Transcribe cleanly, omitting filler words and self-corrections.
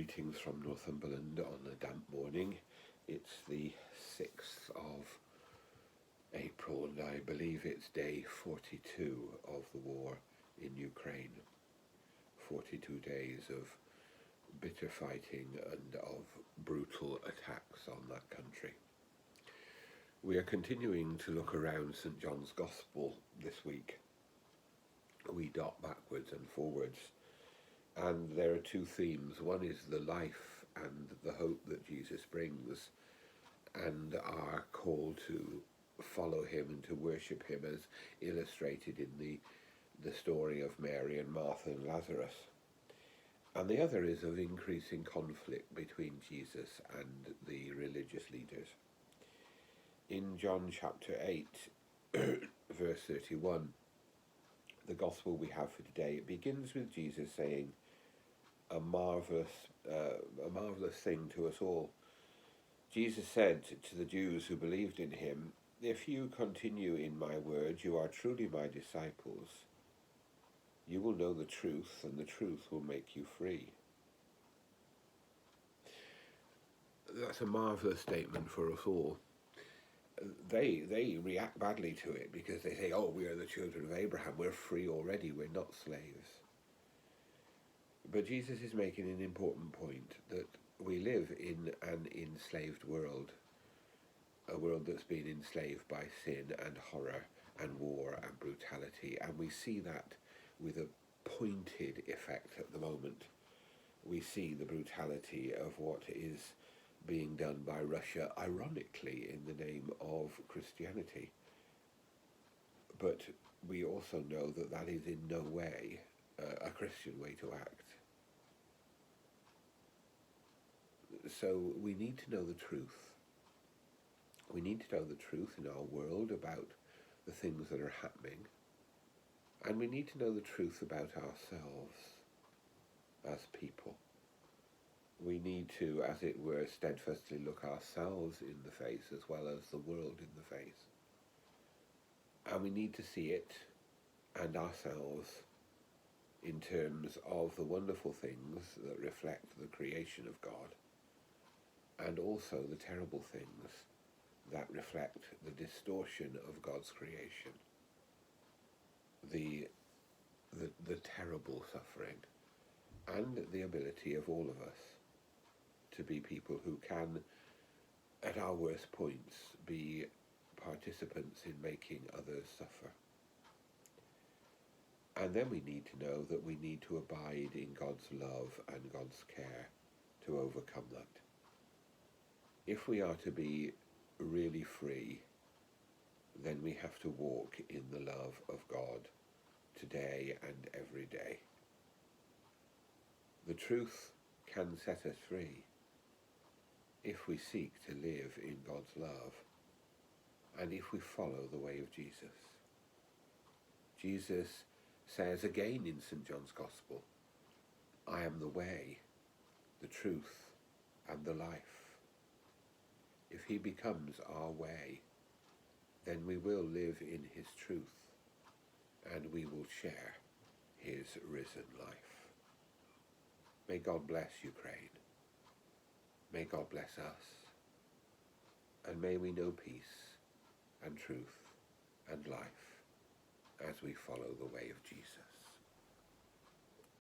Greetings from Northumberland on a damp morning. It's the 6th of April and I believe it's day 42 of the war in Ukraine. 42 days of bitter fighting and of brutal attacks on that country. We are continuing to look around St. John's Gospel this week. We dot backwards and forwards. And there are two themes. One is the life and the hope that Jesus brings and our call to follow him and to worship him as illustrated in the story of Mary and Martha and Lazarus. And the other is of increasing conflict between Jesus and the religious leaders. In John chapter 8, verse 31, the gospel we have for today, it begins with Jesus saying a marvelous thing to us all. Jesus said to the Jews who believed in him, "If you continue in my word, you are truly my disciples. You will know the truth, and the truth will make you free." That's a marvelous statement for us all. They react badly to it because they say, "Oh, we are the children of Abraham. We're free already. We're not slaves." But Jesus is making an important point that we live in an enslaved world, a world that's been enslaved by sin and horror and war and brutality, and we see that with a pointed effect at the moment. We see the brutality of what is being done by Russia, ironically, in the name of Christianity. But we also know that that is in no way a Christian way to act. So we need to know the truth. We need to know the truth in our world about the things that are happening. And we need to know the truth about ourselves as people. We need to, as it were, steadfastly look ourselves in the face as well as the world in the face. And we need to see it and ourselves in terms of the wonderful things that reflect the creation of God, and also the terrible things that reflect the distortion of God's creation, the terrible suffering, and the ability of all of us to be people who can, at our worst points, be participants in making others suffer. And then we need to know that we need to abide in God's love and God's care to overcome that. If we are to be really free, then we have to walk in the love of God today and every day. The truth can set us free if we seek to live in God's love and if we follow the way of Jesus. Jesus says again in St. John's Gospel, "I am the way, the truth, and the life." If he becomes our way, then we will live in his truth and we will share his risen life. May God bless Ukraine. May God bless us. And may we know peace and truth and life as we follow the way of Jesus.